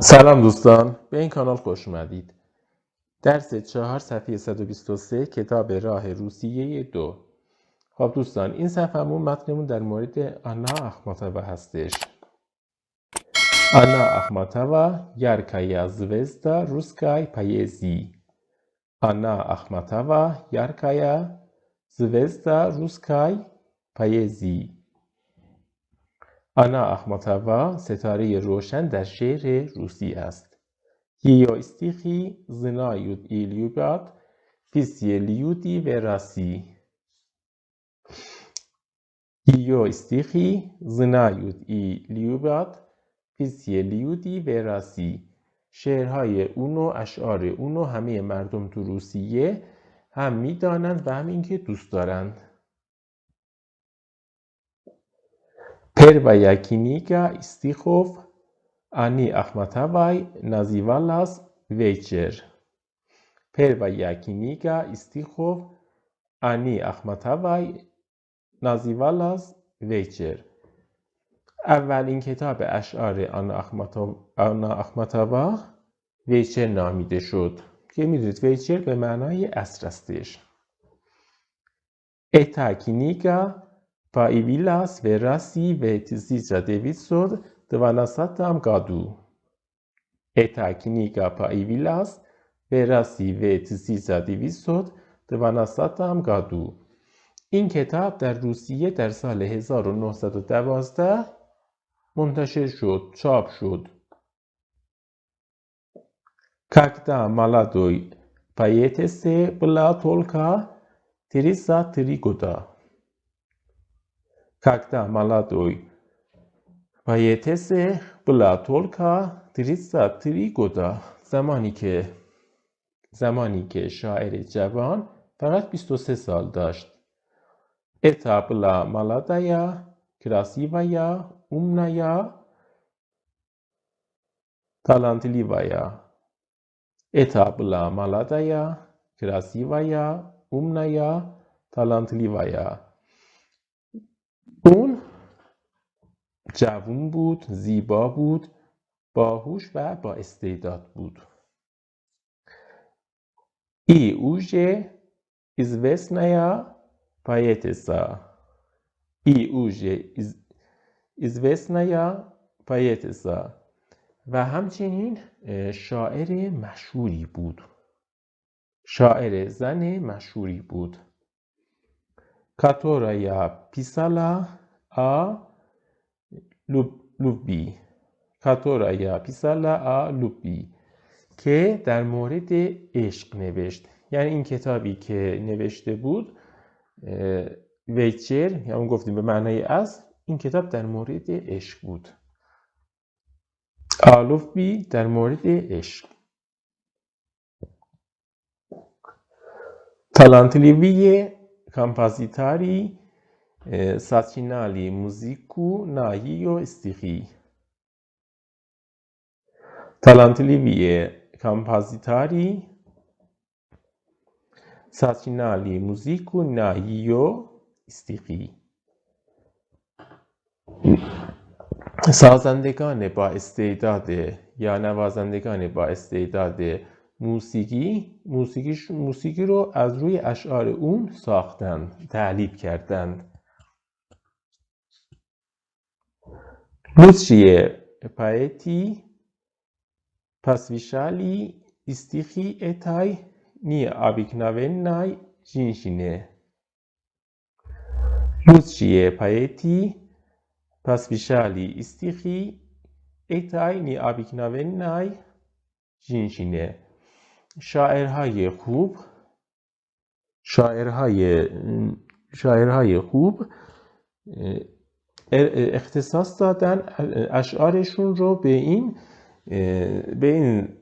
سلام دوستان، به این کانال خوش اومدید. درس 4 صفحه 123 کتاب راه روسیه 2. خب دوستان، این صفحه‌مون متنمون در مورد آنا اخماتووا هستش. آنا اخماتووا яркая звезда русской поэзии. آنا اخماتووا яркая звезда русской поэзии. آنا اخماتووا ستاره روشن در شعر روسی است. Ее стихи знают и любят все люди в России. Ее стихи знают и любят все люди в России. شعرهای اون و اشعار اون و همه مردم تو روسیه هم میدانند و هم اینکه دوست دارند. Первая книга стихов Анны Ахматовой называлась «Вечер». Первая книга стихов Анны Ахматовой называлась «Вечер». اولین کتاب اشعار آنا اخماتووا ویچر نامیده شد که میدونید ویچر به معنای عصر استش. Эта книга появилась в России в 1912 году. Эта книга появилась в России в 1912 году. این کتاب در روسیه در سال 1912 منتشر شد، چاپ شد. Когда молодой поэтессе было только 33 года. Когда молодой поэтессе было только 33 года. زمانی که شاعر جوان فقط 23 سال داشت. Это была молодая, красивая, умная, талантливая. Это была молодая, красивая, умная, талантливая. اون جوان بود، زیبا بود، باهوش و با استعداد بود. I уже известная поэтесса. известная поэтесса. و همچنین شاعر مشهوری بود. شاعر زن مشهوری بود. Которая писала о любви. Которая pисala о любви. که در مورد عشق نوشت. یعنی این کتابی که نوشته بود ویچر، یا اون گفتیم به معنای اصل، این کتاب در مورد عشق بود. آلوفبی در مورد عشق. Талантливые композиторы сочиняли музыку на ее стихи. Талантливые композиторы сочиняли музыку на ее стихи. سازندگان با استعداد یا نوازندگان با استعداد موسیقی رو از روی اشعار اون ساختند، تألیف کردند. Лучшие поэты посвящали стихи этой необыкновенной женщине. Лучшие поэты посвящали стихи этой необыкновенной женщине. شاعرهای خوب اختصاص دادن اشعارشون رو به این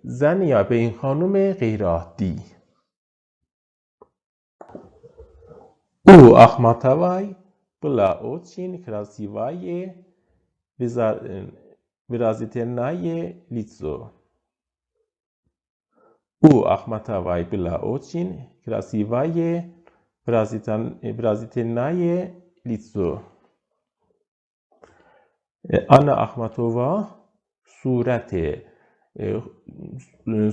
زن یا به این خانم غیرعادی. او Ахматовой была очень красивое выразительное лицо. У Ахматовой было очень красивое выразительное лицо. Анна Ахматова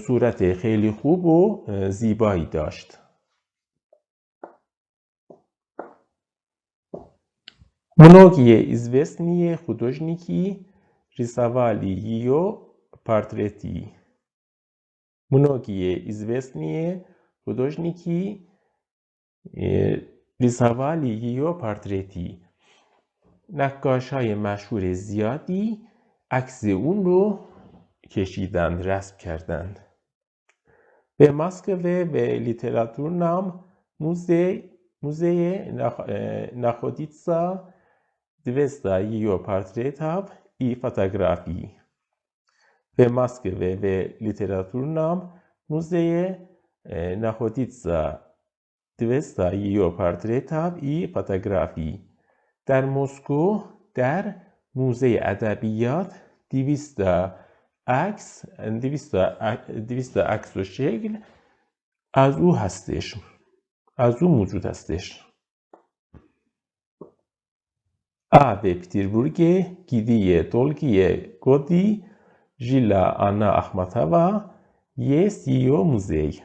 صورت خیلی خوب و زیبایی داشت. Многие известные художники рисовали ее портреты. Многие известные художники рисовали ее портреты. نقاش‌های مشهور زیادی عکس اون رو کشیدند، رسم کردند. به مسکو و لیتراتورنام موزه находится 200 ее портретов и фотографий. В Москве в литературном музее находится 200 ее портретов и фотографий. در مسکو در موزه ادبیات 200 عکس و شکل از او هستش، از او موجود هستش. A ve Peterburg'e gidiye dolgiye godi jila Anna Akhmatova jest ее muzej.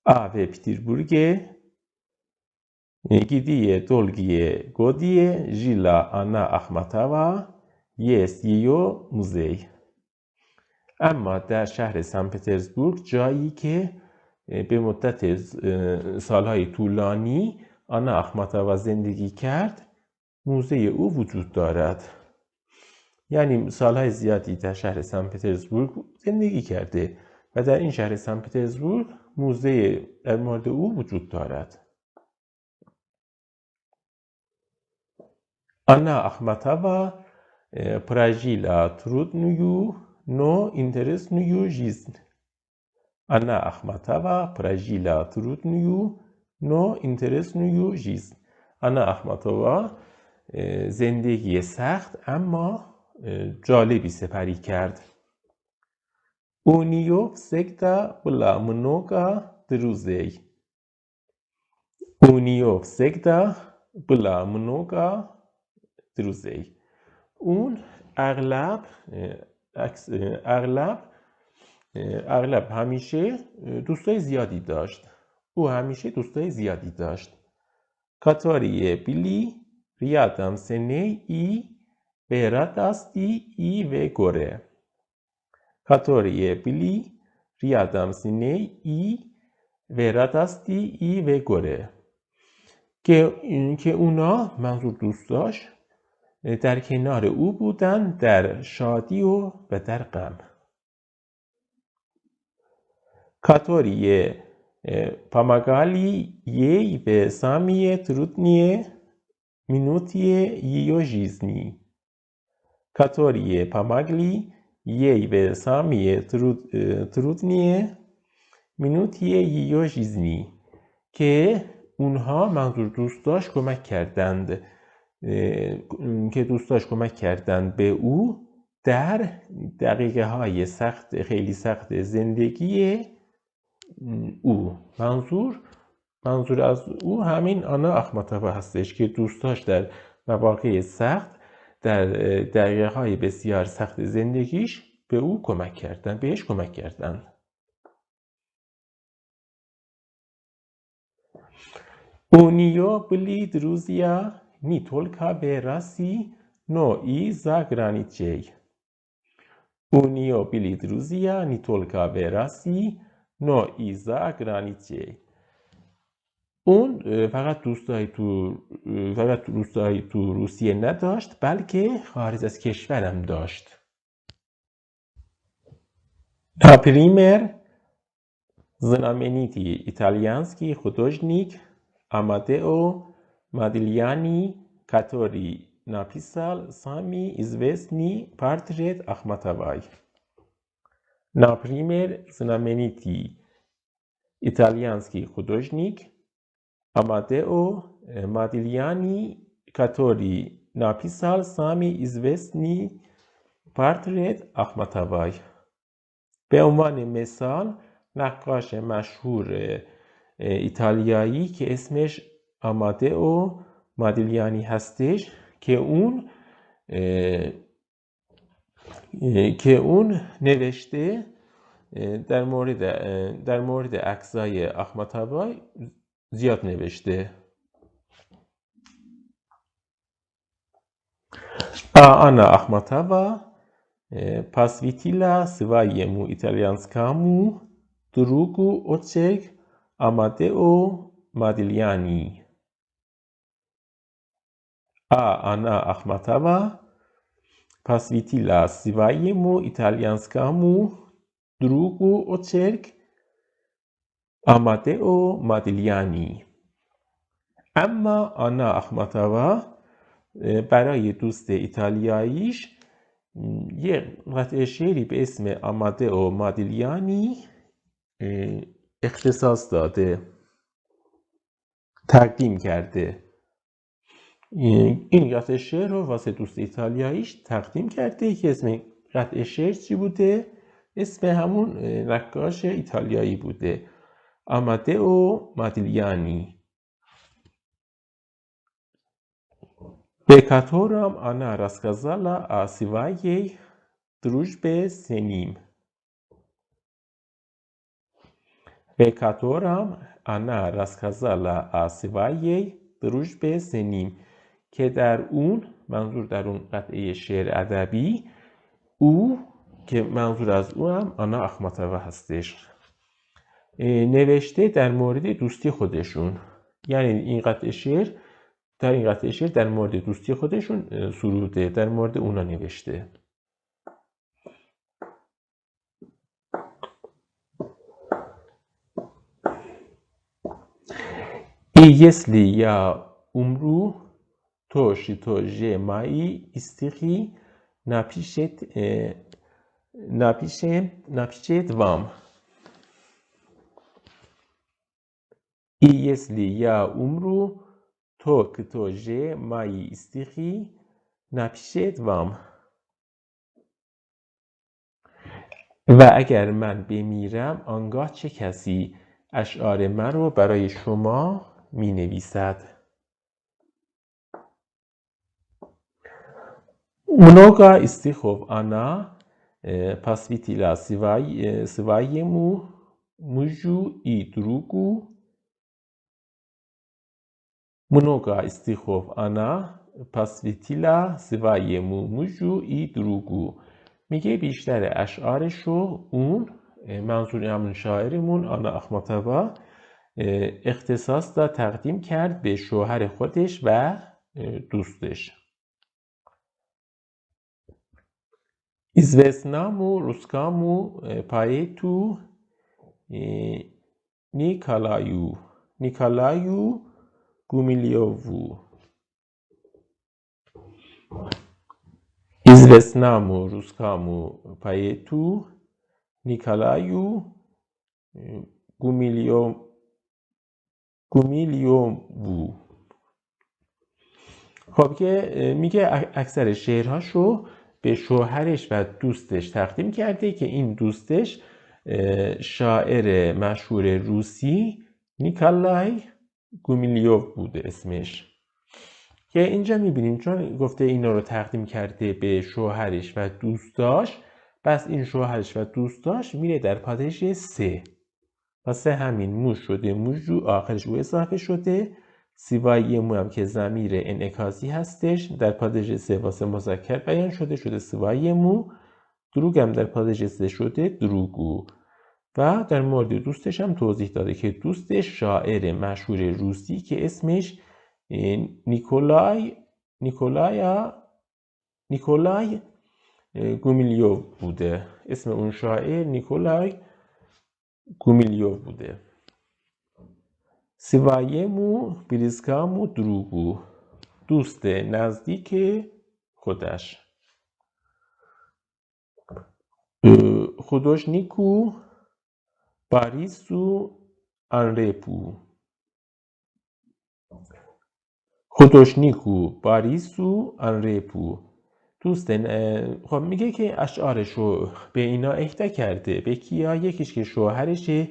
A ve Peterburg'e gidiye dolgiye godi jila Anna Akhmatova jest ее muzej. اما در شهر سن پترزبورگ، جایی که به مدت سالهای طولانی آنا اخماتووا زندگی کرد، موزه او وجود دارد. یعنی سالهای زیادی در شهر سن پترزبورگ زندگی کرده و در این شهر سن پترزبورگ موزه در مورد او وجود دارد. آنا اخماتووا پراژیلا трудную, но интересную жизнь. Анна Ахматова прожила трудную, но интересную жизнь. آنا اخماتووا زندگی سخت اما جالبی سپری کرد. У нее всегда было много друзей. У нее всегда было много друзей. اون اغلب همیشه دوستای زیادی داشت. او همیشه دوستای زیادی داشت. Которые были рядом с ней и в радости и в горе. Которые были рядом с ней и в радости и в горе. که اونا، منظور دوستاش، در کنار او بودن در شادی و در غم. Которые помогали ей в самые трудные минуты ее жизни. Которые помогли ей в самые трудные минуты ее жизни. که اونها، منظور دوستاش، کمک کردند به او در دقیقه های سخت، خیلی سخت زندگی او. منظور از او همین آنا اخماتووا هستش که دوستاش در مواقع سخت، در دقیقه های بسیار سخت زندگیش به او کمک کردند، بهش کمک کردند. У нее были друзья не только в России, но и за границей. У нее были друзья не только в России, но и за границей. اون فقط دوستایی تو روسیه نداشت، بلکه خارج از کشورم داشت. Например, знаменитый итальянский художник Амадео Модильяни, который написал самый известный портрет Ахматовой. Например, знаменитый итальянский художник Амадео Модильяни, который написал самый известный портрет Ахматовой. به عنوان مثال، نقاش مشهور ایتالیایی که اسمش آمادئو مودیلیانی هستش که اون که اون نوشته در مورد عکسای اخماتووا زیاد نوشته. Anna Akhmatova посвятила своему итальянскому другу очерк Амадео Модильяни. Anna Akhmatova посвятила своему итальянскому другу очерк Амадеو Модильяни. اما آنا اخماتووا برای دوست ایتالیاییش یه قطعه شعری به اسم آمادئو مودیلیانی اختصاص داده، تقدیم کرده. این قطعه شعر رو واسه دوست ایتالیاییش تقدیم کرده که اسم قطعه شعر چی بوده؟ اسم همون نقاش ایتالیایی بوده، آمادئو مودیلیانی. به котором она рассказала о своей дружбе с ним. به котором она рассказала о своей дружбе с ним که در اون، منظور در اون قطعه شعر ادبی، او که منظور از او هم آنا اخماتووا هستش، نوشته در مورد دوستی خودشون. یعنی این قطعه شعر در مورد دوستی خودشون سروده، در مورد اونا نوشته. И если я умру, то что же мои стихи напишет вам. И если я умру, то кто же мои стихи напишет вам. و اگر من بمیرم آنگاه چه کسی اشعار من رو برای شما می نویسد. Много стихов она посвятила своему мужу и другу. Много стихов она посвятила своему мужу и другу. میگه بیشتر اشعارش رو اون، منظور همون شاعرمون آنا اخماتووا، اختصاص داد، تقدیم کرد به شوهر خودش و دوستش. известному русскому поэту Николаю Гумилеву. известному русскому поэту Николаю Гумилеву. خب که میگه اکثر شعرهاشو به شوهرش و دوستش تقدیم کرده که این دوستش شاعر مشهور روسی نیکولای گومیلیوف بوده اسمش. که اینجا میبینیم چون گفته اینا رو تقدیم کرده به شوهرش و دوستاش، پس این شوهرش و دوستاش میره در پادش سه، واسه همین موش شده موجو، آخرش او اضافه شده. سیوایی مو هم که ضمیر انعکاسی هستش، در پادش سه واسه مذکر بیان شده سیوایی مو. دروگ هم در پادش سه شده دروگو. و در مورد دوستش هم توضیح داده که دوستش شاعر مشهور روسی که اسمش نیکولای گومیلیوف بوده. اسم اون شاعر نیکولای گومیلیوف بوده. سوایمو بریسکامو دروگو، دوست نزدیک خودش. خودش نیکو باریسو انرپو. خودشنیکو باریسو انرپو. دوست خب میگه که اشعارشو به اینا اهدا کرده. به کیا؟ یکیش که شوهرشه،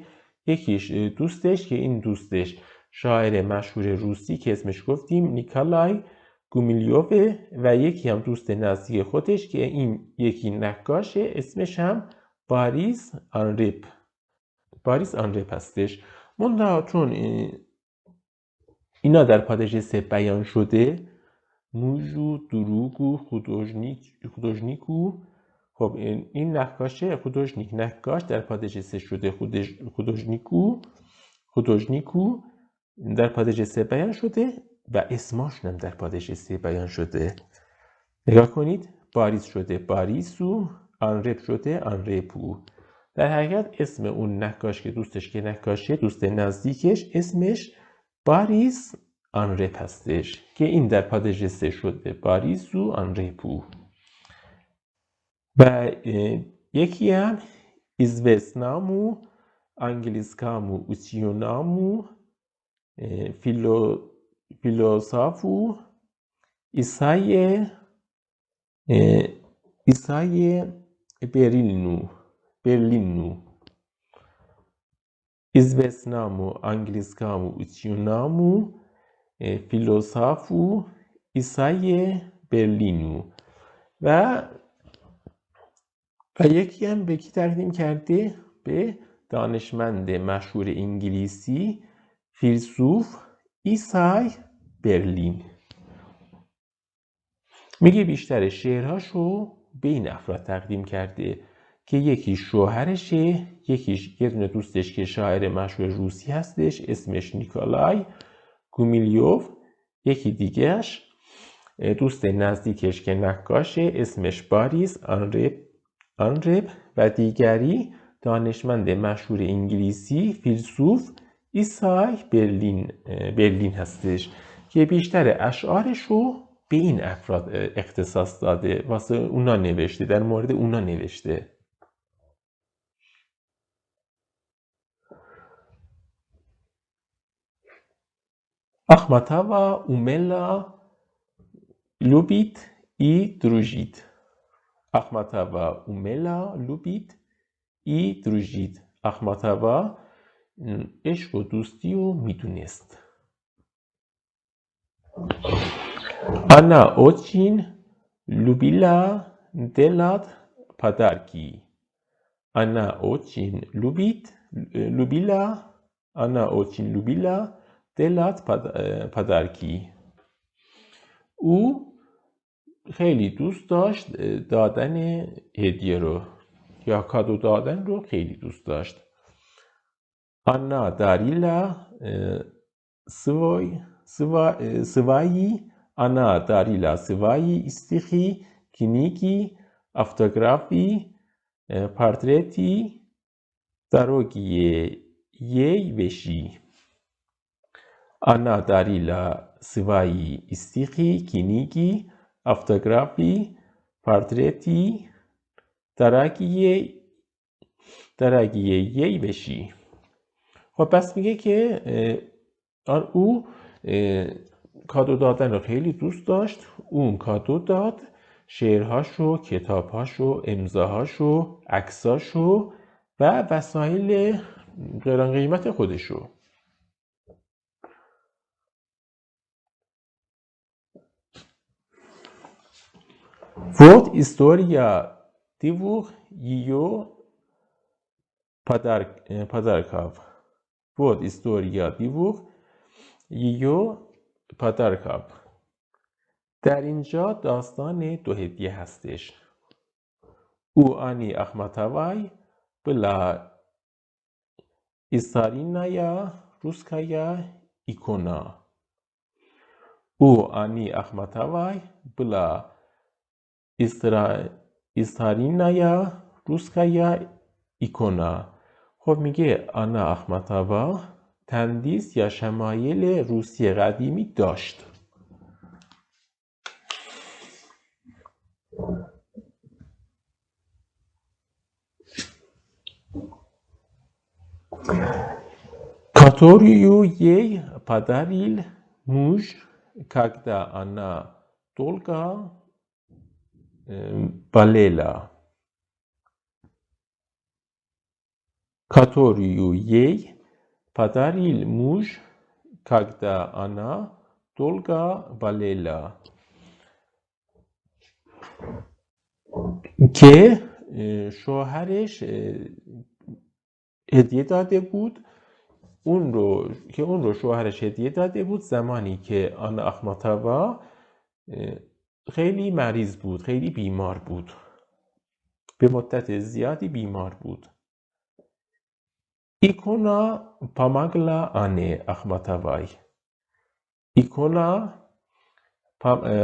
یکیش دوستش که این دوستش شاعر مشهور روسی که اسمش گفتیم نیکولای گومیلیوف و یکی هم دوست نزدیک خودش که این یکی نقاشه، اسمش هم باریس آنرپ هستش. منتها چون اینا در پاداش 3 بیان شده، موژو دروگو خودوژنیکو، خب این نقاشه خودوژنیک نقاش در پاداش 3 شده، خودوژنیکو در پاداش 3 بیان شده و اسماشون هم در پاداش 3 بیان شده. نگاه کنید، باریس شده باریسو، آنرپ شده آنرپو. در حقیقت اسم اون نقاش که دوستش که نقاشه، دوست نزدیکش، اسمش باریس آنرپ هستش که این در پاداش 3 شده باریسو آنرپو. و یکی هم ایزوستنامو انگلیسکامو اوچیونامو فیلوسافو ایسای برلینو ایزوستنامو انگلیسکامو اوچیونامو فیلوسافو ایسای برلینو. و یکی هم به کی تقدیم کرده؟ به دانشمند مشهور انگلیسی فیلسوف ایسای برلین. میگه بیشتر شعرهاشو به این افراد تقدیم کرده که یکی شوهرشه، یکیش یه دونه دوستش که شاعر مشهور روسی هستش، اسمش نیکولای گومیلیوف، یکی دیگهش دوست نزدیکش که نقاشه، اسمش باریس آنرپ و دیگری دانشمند مشهور انگلیسی فیلسوف ایسای برلین هستش که بیشتر اشعارشو به این افراد اختصاص داده، واسه اونا نوشته، در مورد اونا نوشته. اخماتاوا اوملا لوبیت ای دروژید. اخماتاوا اوملا لوبیت ای دروژید. اخماتاوا عشق و دوستی رو میدونست. انا اوچین لوبیلا دلات پادارکی. انا اوچین لوبیلا دلات پادارکی. او خیلی دوست داشت دادن هدیه رو یا کادو دادن رو خیلی دوست داشت. آنا داریلا سوایی استیخی کینیکی افتوگرافی پارتریتی داروگی یی وشی. آنا داریلا سوایی استیخی کینیکی افتوگرافی پارتریتی داروگی یی وشی. خب پس میگه که او کادو دادن رو خیلی دوست داشت. اون کادو داد شعرهاشو، کتابهاشو، امضاهاشو، عکساشو و وسایل گران قیمت خودشو. Вот история двух ее подарков. Вот история двух ее подарков. در اینجا داستان 2 هدیه هستش. او آنی اخماتوای بلا استارینایا روسکایا ایکونا. او آنی اخماتوای بلا استارینایا روسکایا ایکونا. خب میگه آنا اخماتوا تندیس یا شمایل روسی قدیمی داشت. Которую ей подарил муж, когда она долго болела. Которую ей подарил муж, когда она долго болела. که شوهرش هدیه داده بود، اون رو شوهرش هدیه داده بود زمانی که آنا آخماتووا خیلی مریض بود، خیلی بیمار بود، به مدت زیادی بیمار بود. ایکونا پاماگلا آنه آخماتوای. ایکونا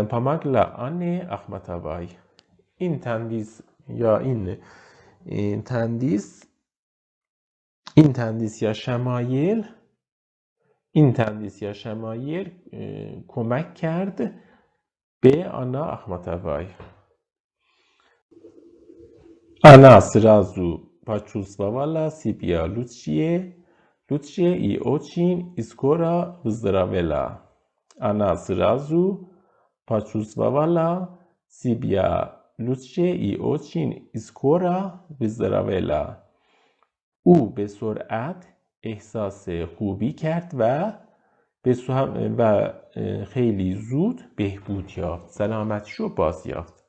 پاماگلا آنه آخماتوای. این تندیس یا این تندیس یا شمایل کمک کرد به آنا آخماتوای. Она сразу почувствовала себя лучше и очень скоро выздоровела. Она сразу почувствовала себя лучше и очень скоро выздоровела. او به سرعت احساس خوبی کرد و خیلی زود بهبود یافت، سلامتیش رو باز یافت.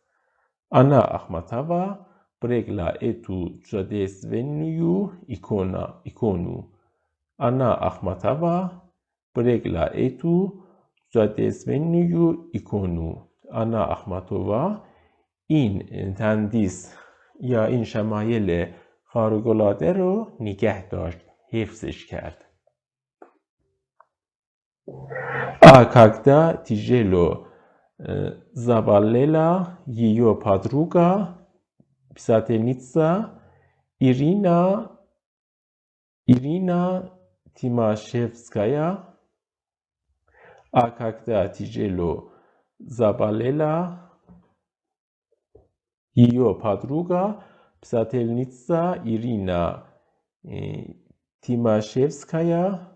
آنا آخماتووا پرگلا اتو جادسونیو ایکونو. آنا آخماتووا پرگلا اتو جادسونیو ایکونو. آنا آخماتووا این تندیس یا این شمایل خارق‌العاده رو نگه داشت، حفظش کرد. Когда тяжело заболела ее подруга, писательница Ирина Тимашевская, когда тяжело заболела ее подруга, писательница Ирина Тимашевская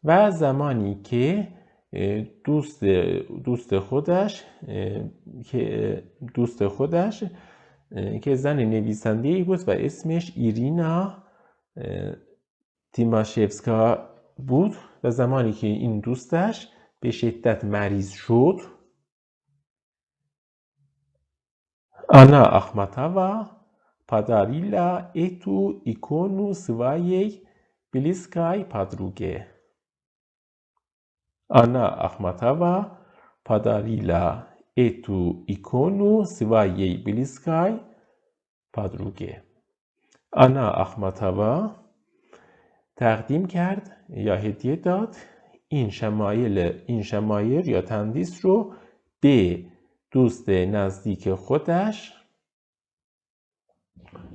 و زمانی که دوست خودش که زن نویسنده‌ای بود و اسمش ایرینا تیماشفسکا بود و زمانی که این دوستش به شدت مریض شد، آنا آخماتووا پاداریلا اتو ایکونو своей близкой подруге. Она Ахматова подарила эту икону своей близкой подруге. Она Ахматова تقدیم کرد یا هدیه داد این شمایل یا تندیس رو به دوست نزدیک خودش،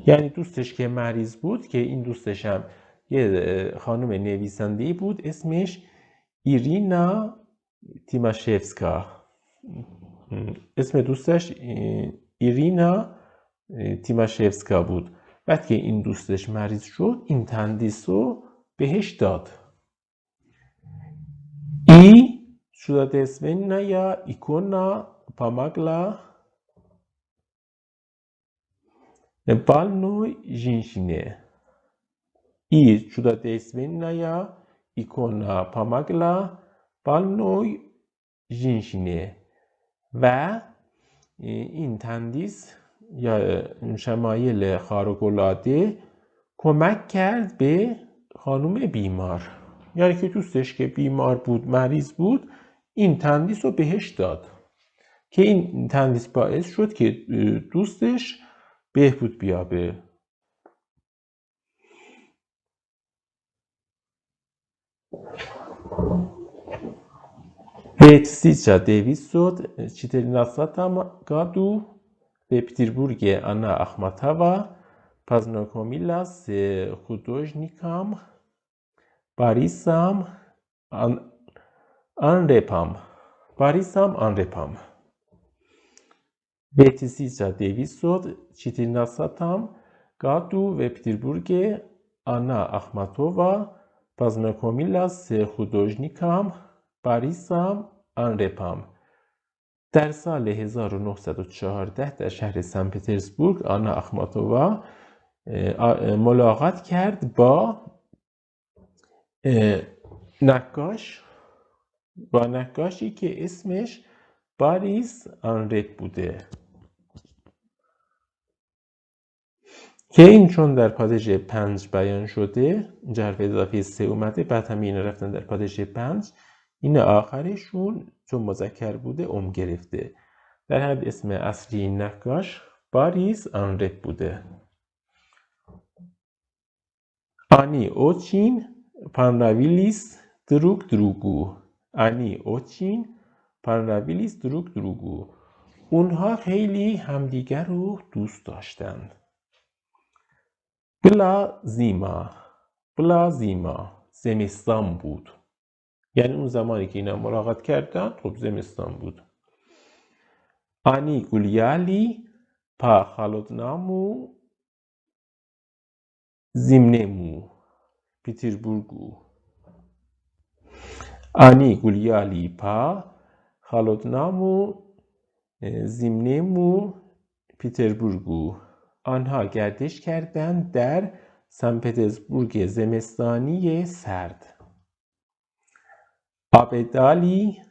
یعنی دوستش که مریض بود، که این دوستش هم یه خانم نویسنده‌ای بود اسمش ایرینا تیماشفسکا. اسم دوستش ایرینا تیماشفسکا بود. بعد که این دوستش مریض شد این تندیس رو بهش داد. ای чудодейственная икона помогла больной женщине. И чудодейственная икона помогла больной женщине. و این تندیس یا شمایل خارق‌العاده کمک کرد به خانم بیمار، یعنی که دوستش که بیمار بود، مریض بود، این تندیس رو بهش داد که این تندیس باعث شد که دوستش بهبود بیابه. В 1914 году в Петербурге Анна Ахматова познакомилась с художником Борисом Анрепом. В 1914 году в Петербурге Анна Ахматова познакомилась с художником بریسم آنرپام. در سال 1914 در شهر سن پترزبورگ آنا آخماتووا ملاقات کرد با نقاشی که اسمش باریس آنرپ بوده. که این چون در پادش 5 بیان شده، اینجا حرف اضافه 3 اومده، بعد همه اینا رفتن در پادش 5، این آخرشون چون مذکر بوده گرفته. در حد اسم اصلی نقاش باریس آنرپ بوده. Ani очень понравились друг другу. Ani очень понравились друг другу. اونها خیلی همدیگر رو دوست داشتند. بلا زیما زمستان بود. یعنی اون زمانی که اینا ملاقات کردن خب زمستان بود. Ani گلیالی پا خالدنامو زیمنمو پیتربورگو. Ani گلیالی پا خالدنامو زیمنمو پیتربورگو. آنها گردش کردند در سن پترزبورگ زمستانی سرد. آبدالی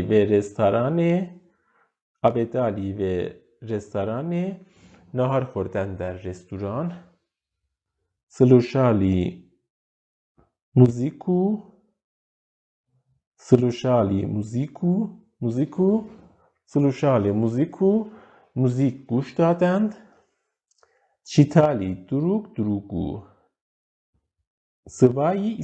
و رستوران نهار خوردن در رستوران. سلوشالی موزیکو موزیک گوش دادند. چیتالی دروگو سوایی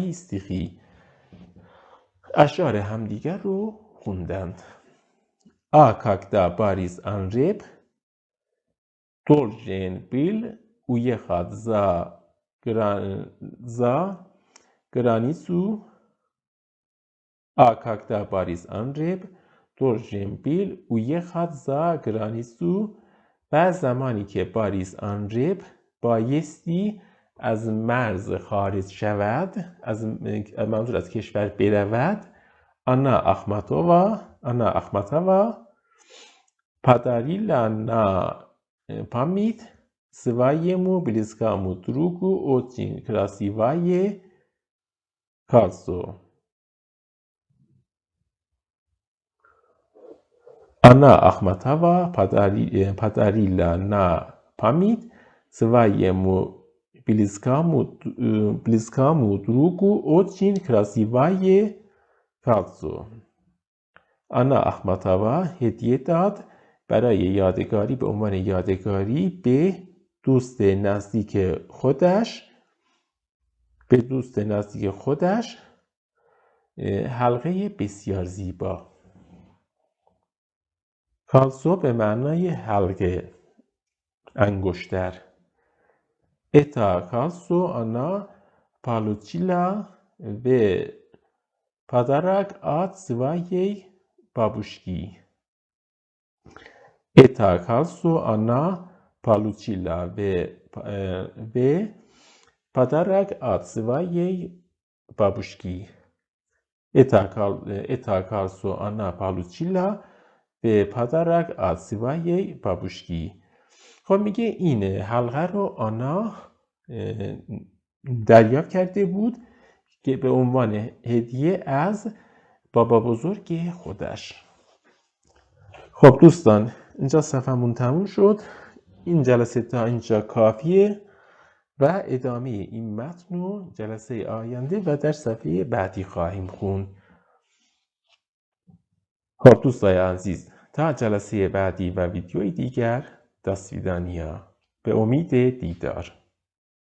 استخی. اشعار همدیگر رو خوندند. Когда Борис Анреп должен был уехать за границу. Когда Борис Анреп должен был уехать за границу. و زمانی که باریس آنرپ بایستی از مرز خارج شود، منظور از کشور برود. آنا اخماتووا پاداریلا نا پامیت سوایمو بلیسکامو دروگو اوچین کراسیوای کالسو. Ana Akhmatova padarila na pamit своему близкому другу очень красивое кольцо. Ana Akhmatova هدیه داد برای یادگاری، به عنوان یادگاری به دوست نزدیک خودش حلقه بسیار زیبا. کالسو به معنای حلقه، انگشتر. اتا کالسو آنا پالوچیلا و پادارک آت سوای بابوشکی. اتا کالسو آنا پالوچیلا و پادارک آت سوای بابوشکی. اتا کالسو آنا پالوچیلا به پادارک آسیوای بابوشکی. خب میگه این حلقه رو آنا دریافت کرده بود که به عنوان هدیه از بابا بزرگ خودش. خب دوستان، اینجا صفحمون تموم شد. این جلسه تا اینجا کافیه و ادامه این متن رو جلسه آینده و در صفحه بعدی خواهیم خوند. خب دوستای عزیز، تا جلسه بعدی و ویدیوی دیگر، دست ویدانیا، به امید دیدار.